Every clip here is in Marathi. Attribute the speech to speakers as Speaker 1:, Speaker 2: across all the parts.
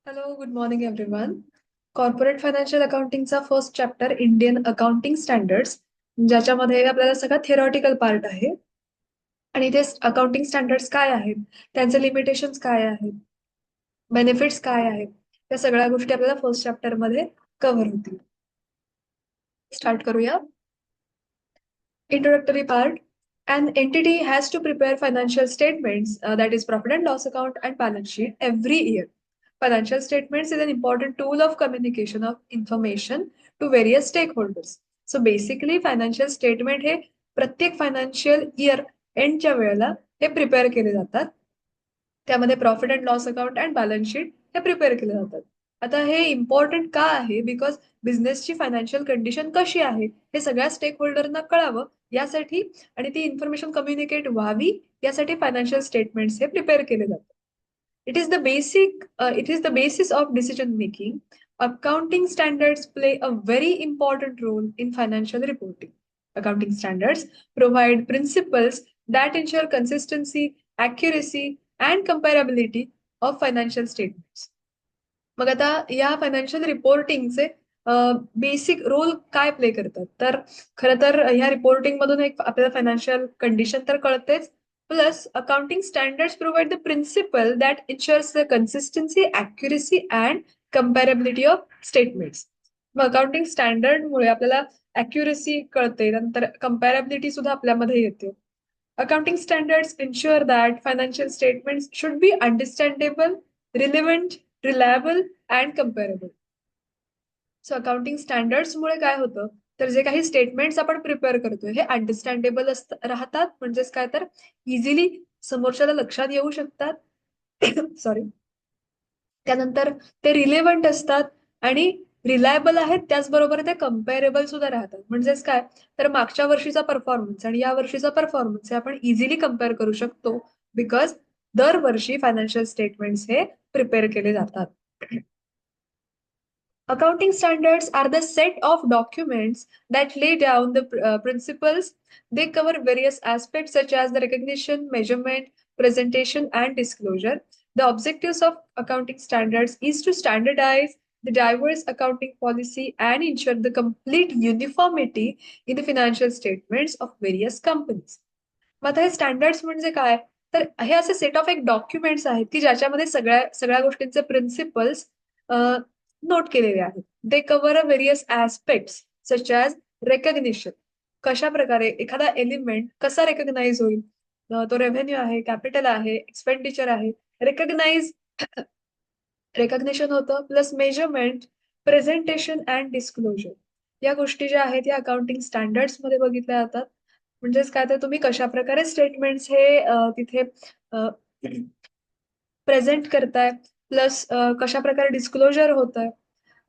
Speaker 1: Hello, good morning everyone. Corporate financial अकाउंटिंगचा first chapter Indian accounting standards, ज्याच्यामध्ये आपल्याला सगळा थिअरॉटिकल पार्ट आहे. आणि ते अकाउंटिंग स्टँडर्ड्स काय आहेत, त्यांचे लिमिटेशन्स काय आहेत, बेनिफिट्स काय आहेत, त्या सगळ्या गोष्टी आपल्याला फर्स्ट चॅप्टर मध्ये कव्हर होतील. स्टार्ट करूया. Introductory part. An entity has to prepare financial statements, that is profit and loss account and balance sheet every year. Financial statements is an important tool of communication of information to various stakeholders. So basically financial statement हे प्रत्येक फायनान्शियल इयर एंडच्या वेळेला हे प्रिपेअर केले जातात. त्यामध्ये profit and loss account and balance sheet हे प्रिपेअर केले जातात. आता हे इम्पॉर्टंट का आहे? बिकॉज बिझनेसची फायनान्शियल कंडिशन कशी आहे हे सगळ्या स्टेक होल्डरना कळावं यासाठी आणि ती इन्फॉर्मेशन कम्युनिकेट व्हावी यासाठी फायनान्शियल स्टेटमेंट्स हे प्रिपेअर केले जातात. It is the basis of decision making. Accounting standards play a very important role in financial reporting. Accounting standards provide principles that ensure consistency, accuracy, and comparability of financial statements. मग आता या फायनान्शियल रिपोर्टिंगचे बेसिक रोल काय प्ले करतात? तर खरं तर ह्या रिपोर्टिंग मधून एक आपल्याला फायनान्शियल कंडिशन तर कळतेच, plus accounting standards provide the principle that ensures the consistency, accuracy and comparability of statements. मग अकाउंटिंग स्टँडर्डमुळे आपल्याला अॅक्युरेसी कळते, नंतर कम्पॅरेबिलिटी सुद्धा आपल्यामध्ये येते. Accounting standards ensure that financial statements should be understandable, relevant, reliable, and comparable. So accounting स्टँडर्ड्समुळे काय होतं, तर जे काही स्टेटमेंट्स आपण प्रिपेअर करतोय हे अंडरस्टँडेबल राहतात, म्हणजेच काय तर इझिली समोरच्याला लक्षात येऊ शकतात. सॉरी. त्यानंतर ते रिलेव्हंट असतात आणि रिलायबल आहेत, त्याचबरोबर ते कम्पेरेबल सुद्धा राहतात. म्हणजेच काय, तर मागच्या वर्षीचा परफॉर्मन्स आणि या वर्षीचा परफॉर्मन्स हे आपण इझिली कम्पेअर करू शकतो, बिकॉज दरवर्षी फायनान्शियल स्टेटमेंट्स हे प्रिपेअर केले जातात. Accounting standards are the set of documents that lay down the principles. They cover various aspects such as the recognition, measurement, presentation, and disclosure. The objectives of accounting standards is to standardize the diverse accounting policy and ensure the complete uniformity in the financial statements of various companies. मग आता हे स्टँडर्ड्स म्हणजे काय? तर हे असे सेट ऑफ एक डॉक्युमेंट्स आहेत की ज्याच्यामध्ये सगळ्या सगळ्या गोष्टींचे प्रिन्सिपल्स नोट केलेले आहेत. दे कव्हर अ various aspects such as recognition. कशा प्रकारे एखादा एलिमेंट कसा रेकग्नाइज होईल, तो रेव्हेन्यू आहे, कॅपिटल आहे, एक्सपेंडिचर आहे, रेकग्नाइज रेकग्निशन होतं, plus measurement, presentation and disclosure. या गोष्टी ज्या आहेत या अकाउंटिंग स्टँडर्ड्स मध्ये बघितल्या जातात. म्हणजेच काय, तर तुम्ही कशा प्रकारे स्टेटमेंट्स हे तिथे प्रेझेंट करताय, प्लस कशा प्रकारे डिस्क्लोजर होत आहे.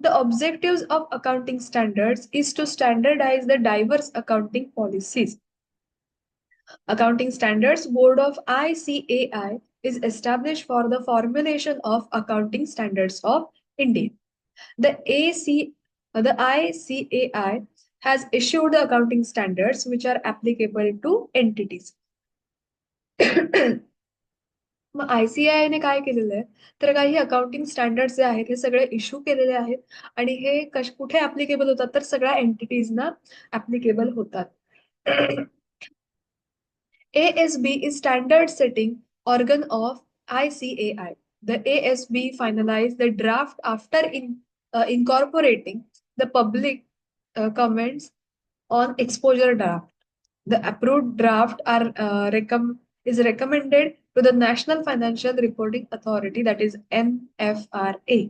Speaker 1: The objectives of accounting standards is to standardize the diverse accounting policies. Accounting Standards Board of ICAI is established for the formulation of accounting standards of India. The ICAI has issued the accounting standards which are applicable to entities. मग ICAI ने काय केलेलं आहे, तर काही अकाउंटिंग स्टँडर्ड्स जे आहेत हे सगळे इश्यू केलेले आहेत आणि हे कुठे ऍप्लिकेबल होतात, तर सगळ्या एंटिटीजना ऍप्लिकेबल होतात. ASB is standard setting organ of ICAI. The ASB finalized the draft after incorporating the public comments on exposure draft. The approved draft is recommended to the National Financial Reporting Authority, that is NFRA.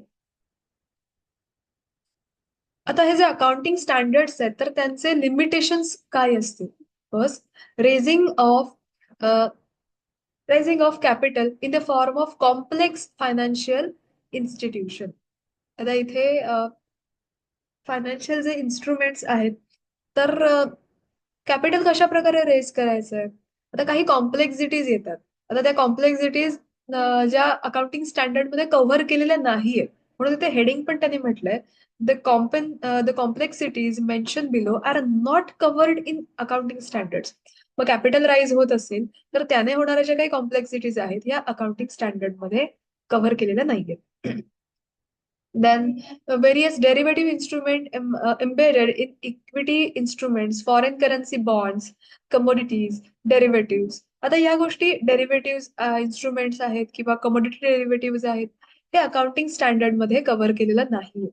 Speaker 1: आता हे जे अकाउंटिंग स्टँडर्ड्स आहेत तर त्यांचे लिमिटेशन्स काय असतील? First, raising of capital in the form of complex financial institution. आता इथे फायनान्शियल जे इन्स्ट्रुमेंट्स आहेत तर कॅपिटल कशा प्रकारे रेज करायचंय, आता काही कॉम्प्लेक्सिटीज येतात. आता त्या कॉम्प्लेक्सिटीज ज्या अकाउंटिंग स्टँडर्ड मध्ये कव्हर केलेल्या नाहीये, म्हणून तिथे हेडिंग पण त्यांनी म्हटलंय the complexities mention below are not covered in accounting standards. मग कॅपिटल राईज होत असेल तर त्याने होणाऱ्या ज्या काही कॉम्प्लेक्सिटीज आहेत या अकाउंटिंग स्टँडर्ड मध्ये कव्हर केलेल्या नाहीयेत. Then various derivative instrument embedded in equity instruments, foreign currency bonds, commodities, derivatives. आता या गोष्टी डेरिव्हेटिव्ह इन्स्ट्रुमेंट्स आहेत किंवा कमोडिटी डेरिव्हेटिव्ह आहेत हे अकाउंटिंग स्टँडर्ड मध्ये कव्हर केलेलं नाही.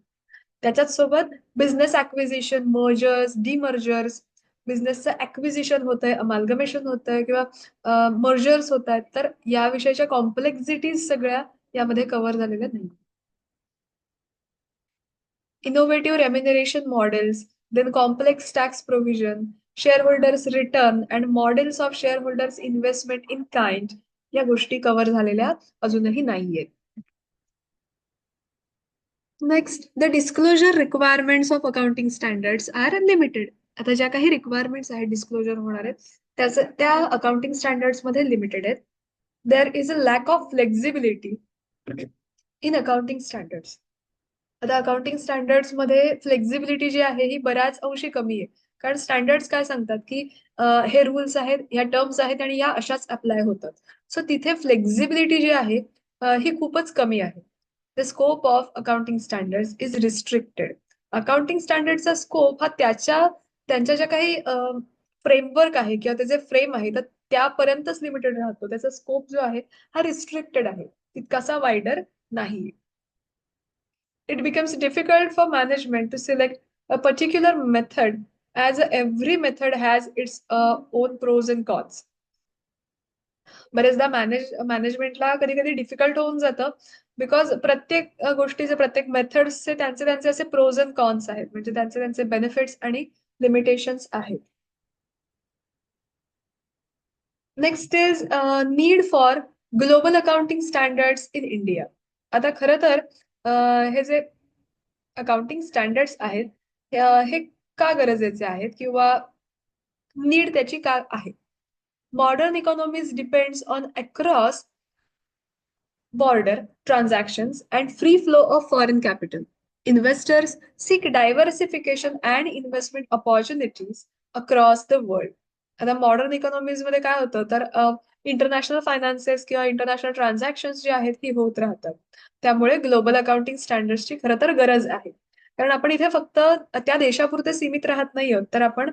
Speaker 1: त्याच्याच सोबत बिझनेस ऍक्विजिशन, मर्जर्स, डिमर्जर्स, बिझनेसचं ऍक्विजिशन होत आहे, अमाल्गमेशन होत आहे किंवा मर्जर्स होत आहेत, तर या विषयाच्या कॉम्प्लेक्सिटीज सगळ्या यामध्ये कव्हर झालेल्या नाही. Innovative remuneration models, then complex tax provision, shareholders return and models of shareholders investment in kind या गोष्टी कव्हर झालेल्या अजूनही नाहीयेत. Next, the disclosure requirements of accounting standards are limited. आता ज्या काही रिक्वायरमेंट्स आहेत डिस्क्लोजर होणार आहेत त्या अकाउंटिंग स्टँडर्ड्स मध्ये लिमिटेड आहेत. There is a lack of flexibility in accounting standards. आता अकाउंटिंग स्टँडर्ड्स मध्ये फ्लेक्झिबिलिटी जी आहे ही बऱ्याच अंशी कमी आहे. कारण स्टँडर्ड्स काय सांगतात की हे रूल्स आहेत, ह्या टर्म्स आहेत आणि या अशाच अप्लाय होतात. सो तिथे फ्लेक्झिबिलिटी जी आहे ही खूपच कमी आहे. The scope of accounting standards is restricted. Accounting स्टँडर्डचा स्कोप हा त्यांच्या ज्या काही फ्रेमवर्क आहे किंवा त्याचे फ्रेम आहे तर त्यापर्यंतच लिमिटेड राहतो. त्याचा स्कोप जो आहे हा रिस्ट्रिक्टेड आहे, तितकासा वायडर नाही. It becomes difficult for management to select a particular method as every method has its own pros and cons. बरेचदा मॅनेजमेंटला कधी कधी डिफिकल्ट होऊन जातं बिकॉज प्रत्येक गोष्टीचे प्रत्येक मेथड्सचे त्यांचे असे प्रोज अँड कॉन्स आहेत, म्हणजे त्यांचे बेनिफिट्स आणि लिमिटेशन्स आहेत. Next is need for global accounting standards in India. आता खरं तर हे जे अकाउंटिंग स्टँडर्ड्स आहेत हे का गरजेचे आहेत किंवा नीड त्याची का आहे. Modern economies depends on across border transactions and free flow of foreign capital. Investors seek diversification and investment opportunities across the world. आता मॉडर्न इकॉनॉमीज मध्ये काय होतं तर इंटरनॅशनल फायनान्सेस किंवा इंटरनॅशनल ट्रान्झॅक्शन्स जे आहेत ही होत राहतात. त्यामुळे ग्लोबल अकाउंटिंग स्टँडर्ड्सची खरं तर गरज आहे. कारण आपण इथे फक्त त्या देशापुरते सीमित राहत नाही आहोत, तर आपण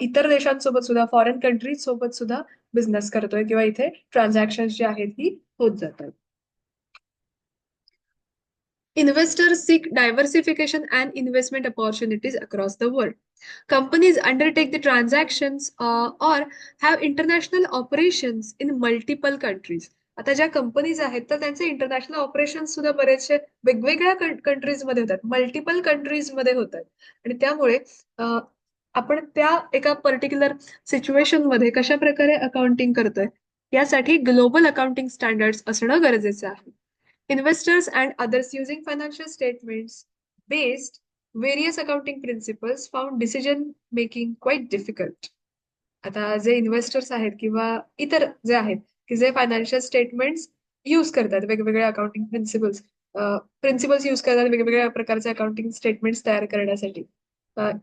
Speaker 1: इतर देशांसोबत सुद्धा, फॉरेन कंट्रीज सोबत सुद्धा बिझनेस करतोय किंवा इथे ट्रान्झॅक्शन जी आहेत ही होत जातात. Investors seek diversification and investment opportunities across the world. Companies undertake the transactions or have international operations in multiple countries. आता ज्या कंपनीज आहेत तर त्यांचे इंटरनॅशनल ऑपरेशन सुद्धा बरेचसे वेगवेगळ्या कंट्रीज मध्ये होतात, मल्टिपल कंट्रीज मध्ये होतात. आणि त्यामुळे आपण त्या एका पर्टिक्युलर सिच्युएशन मध्ये कशा प्रकारे अकाउंटिंग करतोय यासाठी ग्लोबल अकाउंटिंग स्टँडर्ड्स असणं गरजेचं आहे. Investors and others using financial statements based various accounting principles found decision making quite difficult. आता जे इन्व्हेस्टर्स आहेत किंवा इतर जे आहेत की जे फायनान्शियल स्टेटमेंट्स यूज करतात, वेगवेगळ्या अकाउंटिंग प्रिन्सिपल्स यूज करतात वेगवेगळ्या प्रकारचे अकाउंटिंग स्टेटमेंट्स तयार करण्यासाठी,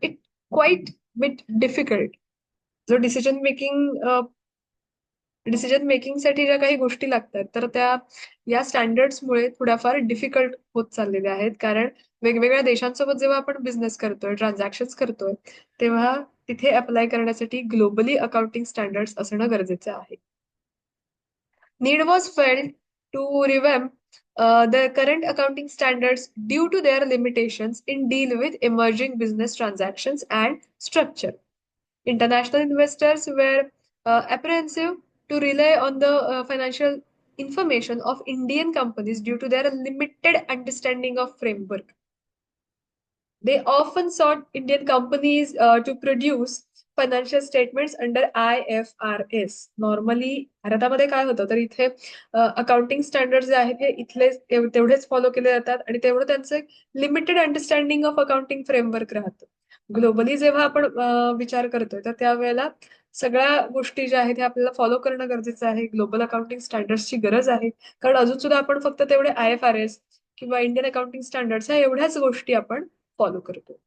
Speaker 1: इट क्वाईट बिट डिफिकल्ट. जो डिसिजन मेकिंगसाठी ज्या काही गोष्टी लागतात तर त्या या स्टँडर्ड्समुळे थोड्याफार डिफिकल्ट होत चाललेल्या आहेत. कारण वेगवेगळ्या देशांसोबत जेव्हा आपण बिझनेस करतोय, ट्रान्झॅक्शन करतोय, तेव्हा तिथे अप्लाय करण्यासाठी ग्लोबली अकाउंटिंग स्टँडर्ड्स असणं गरजेचं आहे. Need was failed to revamp the current accounting standards due to their limitations in deal with emerging business transactions and structure. International investors were apprehensive to rely on the financial information of Indian companies due to their limited understanding of framework. They often sought Indian companies to produce financial statements under IFRS. Normally भारतामध्ये काय होतं तर इथे अकाउंटिंग स्टँडर्ड जे आहेत हे इथले तेवढेच फॉलो केले जातात आणि तेवढं त्यांचं limited understanding of accounting framework राहतं. ग्लोबली जेव्हा आपण विचार करतोय तर त्यावेळेला सगळ्या गोष्टी ज्या आहेत हे आपल्याला फॉलो करणं गरजेचं आहे. ग्लोबल अकाउंटिंग स्टँडर्ड्सची गरज आहे. कारण अजून सुद्धा आपण फक्त तेवढे IFRS किंवा इंडियन अकाउंटिंग स्टँडर्ड्स ह्या एवढ्याच गोष्टी आपण फॉलो करतो.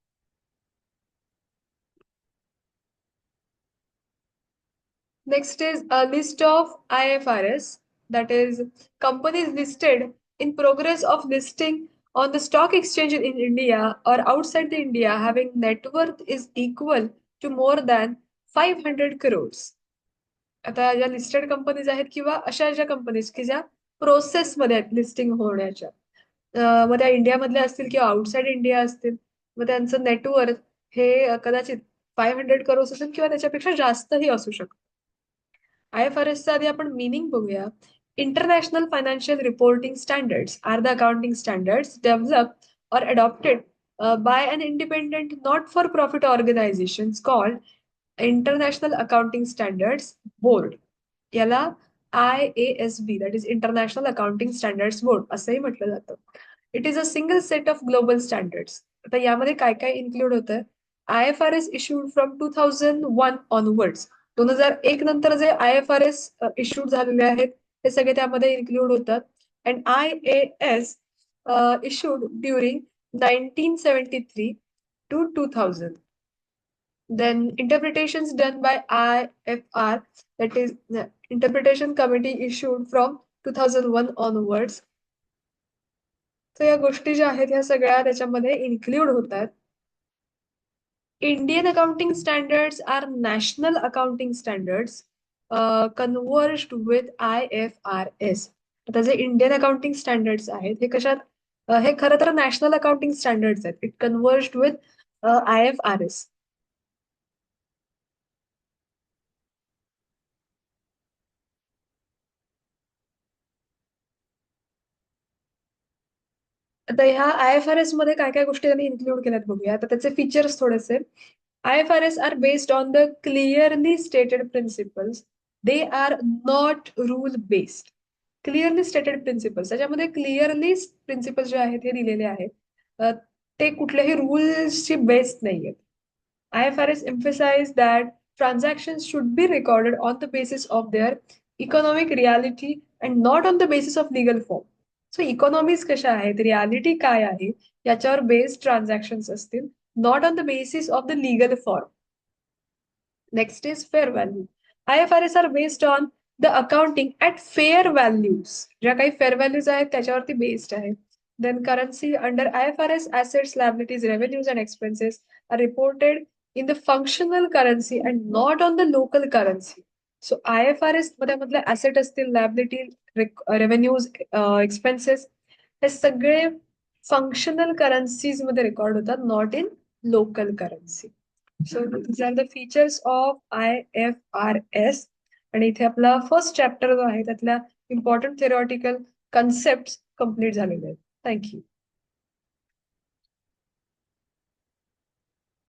Speaker 1: Next is a list of IFRS, that is companies listed in progress of listing on the stock exchange in India or outside the India having net worth is equal to more than 500 crores. आता या लिस्टेड कंपनीज आहेत किंवा अशा ज्या कंपनीज की ज्या प्रोसेसमध्ये आहेत लिस्टिंग होण्याच्या, मग त्या इंडियामधल्या असतील किंवा आउटसाइड इंडिया असतील, मग त्यांचं नेटवर्थ हे कदाचित 500 करोड असेल किंवा त्याच्यापेक्षा जास्तही असू शकतं. IFRS चा आधी आपण मिनिंग बघूया. International financial reporting standards are the accounting standards developed or adopted by an independent not-for-profit organizations called International Accounting Standards Board. याला IASB, that is International Accounting Standards Board असंही म्हटलं जातं. It is a single set of global standards. आता यामध्ये काय काय इन्क्लूड होतं? IFRS issued from 2001 onwards. 2001 नंतर जे IFRS इश्यूड झालेले आहेत ते सगळे त्यामध्ये इन्क्लूड होतात. And IAS issued during 1973 to 2000. Then interpretations done by IFR, that is the interpretation committee issued from 2001 onwards. तर या गोष्टी ज्या आहेत ह्या सगळ्या त्याच्यामध्ये इन्क्लूड होतात. Indian accounting standards are national accounting standards converged with IFRS. आता जे इंडियन अकाउंटिंग स्टँडर्ड्स आहेत हे कशात, हे खरं तर नॅशनल अकाउंटिंग स्टँडर्ड्स आहेत. It converged with IFRS. आता ह्या IFRS मध्ये काय काय गोष्टी त्यांनी इन्क्लूड केल्यात बघूया. आता त्याचे फीचर्स थोडेसे. IFRS are based on the clearly stated principles. They are not rule based. Clearly stated principles, त्याच्यामध्ये क्लिअरली प्रिन्सिपल्स जे आहेत हे दिलेले आहेत. ते कुठल्याही रूल्सची बेस्ड नाहीयेत. IFRS emphasize that transactions should be recorded on the basis of their economic reality and not on the basis of legal form. So economies कशा आहेत, रियालिटी काय आहे याच्यावर बेस्ड ट्रान्झॅक्शन्स असतील, not on the basis of the legal form. Next is fair value. IFRS are based on the accounting at fair values. ज्या काही फेअर व्हॅल्यूज आहेत त्याच्यावरती बेस्ड आहे. Then currency under IFRS, assets, liabilities, revenues, and expenses are reported in the functional currency and not on the local currency. So IFRS मध्ये मधले ऍसेट असतील, लायबिलिटी, रेव्हेन्यूज, एक्सपेन्सेस हे सगळे फंक्शनल करन्सीज मध्ये रेकॉर्ड होतात, not in local currency. So these are the features of IFRS. आणि इथे आपला फर्स्ट चॅप्टर जो आहे त्यातल्या इम्पॉर्टंट थेरॉटिकल कन्सेप्ट कम्प्लीट झालेले आहेत. Thank you.